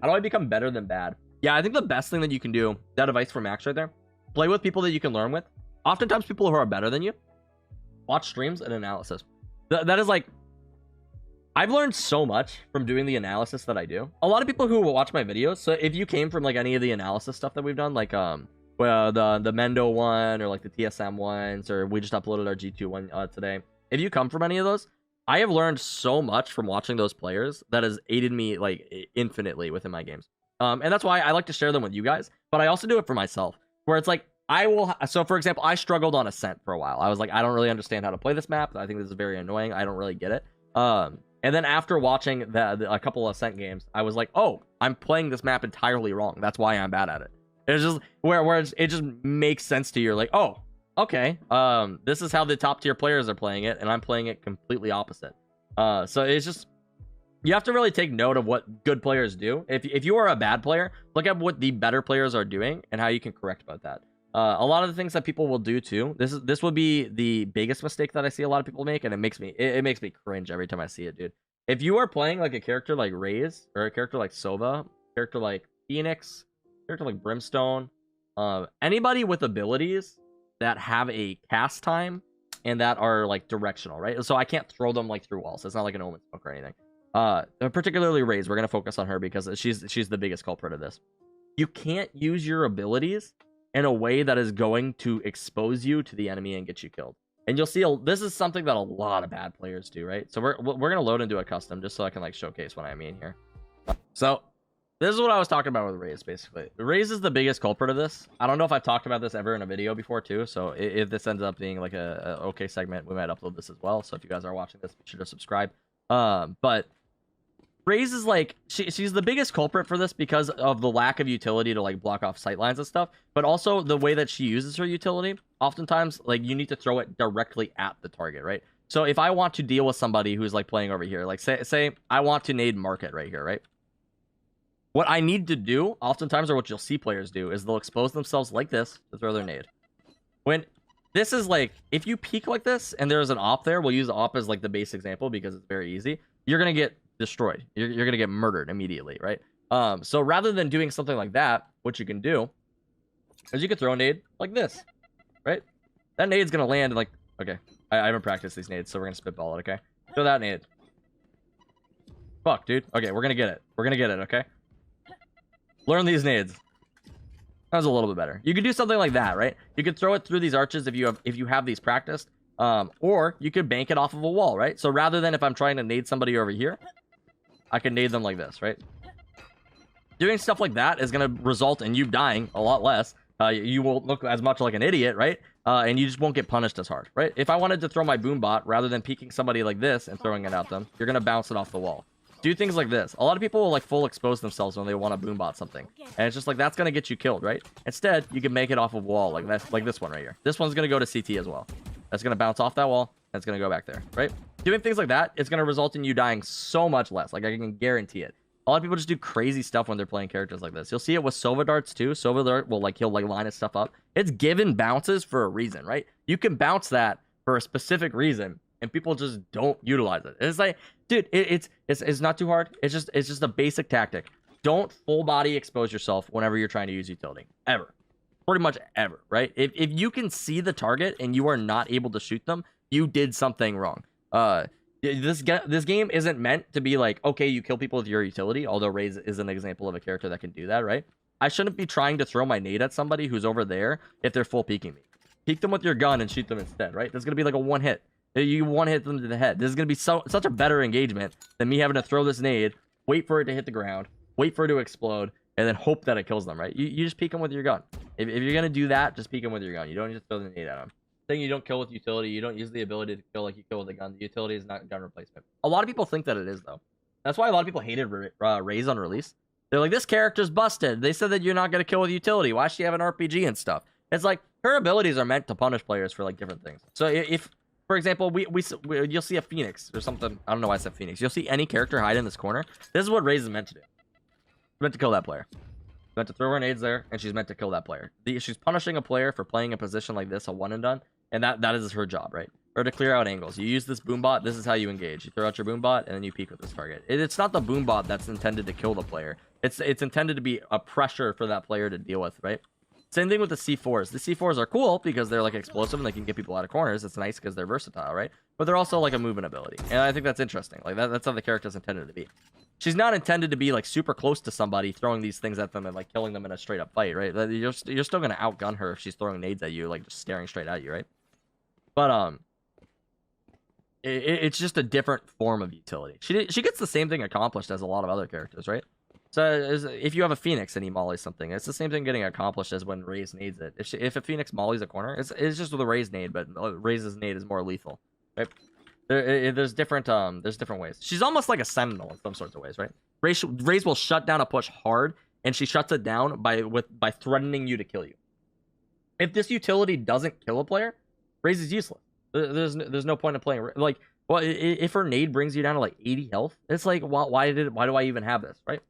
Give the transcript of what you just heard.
How do I become better than bad? Yeah, I think the best thing that you can do, that advice for Max right there, play with people that you can learn with. Oftentimes people who are better than you. Watch streams and analysis. That is like, I've learned so much from doing the analysis that I do. A lot of people who will watch my videos, so if you came from like any of the analysis stuff that we've done, like well, the Mendo one or like the TSM ones, or we just uploaded our G2 one today. If you come from any of those, I have learned so much from watching those players that has aided me like infinitely within my games. And that's why I like to share them with you guys, but I also do it for myself, where it's like, so for example, I struggled on Ascent for a while. I was like, I don't really understand how to play this map. I think this is very annoying. I don't really get it. And then after watching a couple of Ascent games, I was like, oh, I'm playing this map entirely wrong. That's why I'm bad at it. It's just where it just makes sense to you. You're like, oh, okay. This is how the top tier players are playing it, and I'm playing it completely opposite. So it's just, you have to really take note of what good players do. If you are a bad player, look at what the better players are doing and how you can correct about that. A lot of the things that people will do too. This would be the biggest mistake that I see a lot of people make, and it makes me cringe every time I see it, dude. If you are playing like a character like Raze, or a character like Sova, character like Phoenix, character like Brimstone, anybody with abilities that have a cast time and that are like directional, right? So I can't throw them like through walls. It's not like an Omen Smoke or anything. Particularly Raze, we're gonna focus on her because she's the biggest culprit of this. You can't use your abilities in a way that is going to expose you to the enemy and get you killed. And you'll see this is something that a lot of bad players do, right? So we're gonna load into a custom just so I can like showcase what I mean here. So this is what I was talking about with Raze, basically. Raze is the biggest culprit of this. I don't know if I've talked about this ever in a video before too, so if this ends up being like a okay segment, we might upload this as well. So if you guys are watching this, be sure to subscribe. But Raze is like, she's the biggest culprit for this because of the lack of utility to like block off sightlines and stuff, but also the way that she uses her utility. Oftentimes, like, you need to throw it directly at the target, right? So if I want to deal with somebody who's like playing over here, like say I want to nade Market right here, right? What I need to do, oftentimes, or what you'll see players do, is they'll expose themselves like this to throw their nade. When this is like, if you peek like this and there's an op there, we'll use the op as like the base example because it's very easy. You're gonna get destroyed. You're gonna get murdered immediately, right? So rather than doing something like that, what you can do is you can throw a nade like this, right? That nade's gonna land like, okay, I haven't practiced these nades, so we're gonna spitball it, okay? Throw that nade. Fuck, dude. Okay, we're gonna get it. We're gonna get it, okay? Learn these nades. That was a little bit better. You could do something like that, right? You could throw it through these arches if you have these practiced. Or you could bank it off of a wall, right? So rather than if I'm trying to nade somebody over here, I can nade them like this, right? Doing stuff like that is going to result in you dying a lot less. You won't look as much like an idiot, right? And you just won't get punished as hard, right? If I wanted to throw my boom bot, rather than peeking somebody like this and throwing it at them, you're going to bounce it off the wall. Do things like this. A lot of people will like full expose themselves when they want to boom bot something. And it's just like, that's going to get you killed, right? Instead, you can make it off of wall like this one right here. This one's going to go to CT as well. That's going to bounce off that wall. That's going to go back there, right? Doing things like that, it's going to result in you dying so much less. Like, I can guarantee it. A lot of people just do crazy stuff when they're playing characters like this. You'll see it with Sova darts too. Sova dart will he'll line his stuff up. It's given bounces for a reason, right? You can bounce that for a specific reason, and people just don't utilize it. It's like, dude, it's not too hard. It's just a basic tactic. Don't full body expose yourself whenever you're trying to use utility, ever. Pretty much ever, right? If you can see the target and you are not able to shoot them, you did something wrong. This game isn't meant to be like, okay, you kill people with your utility, although Raze is an example of a character that can do that, right? I shouldn't be trying to throw my nade at somebody who's over there if they're full peeking me. Peek them with your gun and shoot them instead, right? That's gonna be like a one hit. You one hit them to the head. This is gonna be such a better engagement than me having to throw this nade, wait for it to hit the ground, wait for it to explode, and then hope that it kills them, right? You just peek them with your gun. If you're going to do that, just peek them with your gun. You don't need to throw the nade at them. Saying you don't kill with utility, you don't use the ability to kill like you kill with a gun. The utility is not gun replacement. A lot of people think that it is, though. That's why a lot of people hated Raze on release. They're like, this character's busted. They said that you're not going to kill with utility. Why does she have an RPG and stuff? It's like, her abilities are meant to punish players for like different things. So if for example, you'll see a Phoenix or something. I don't know why I said Phoenix. You'll see any character hide in this corner. This is what Raze is meant to do. It's meant to kill that player. Meant to throw her nades there, and she's meant to kill that player. She's punishing a player for playing a position like this, a one and done, and that is her job, right? or to clear out angles. You use this boom bot. This is how you engage. You throw out your boom bot, and then you peek with this target. It's not the boom bot that's intended to kill the player. It's intended to be a pressure for that player to deal with, right? Same thing with the C4s. The C4s are cool because they're like explosive and they can get people out of corners. It's nice because they're versatile, right? But they're also like a movement ability, and I think that's interesting. Like that's how the character's intended to be. She's not intended to be like super close to somebody, throwing these things at them and like killing them in a straight up fight, right? You're still gonna outgun her if she's throwing nades at you, like just staring straight at you, right? But it's just a different form of utility. She gets the same thing accomplished as a lot of other characters, right? So if you have a Phoenix and he mollies something, it's the same thing getting accomplished as when Raze nades it. If a Phoenix mollies a corner, it's just with a Raze nade, but Raze's nade is more lethal, right? There's different ways. She's almost like a Sentinel in some sorts of ways, right? Raze will shut down a push hard, and she shuts it down by threatening you to kill you. If this utility doesn't kill a player, Raze is useless. There's no point in playing. Like, well, if her nade brings you down to like 80 health, it's like, why do I even have this, right?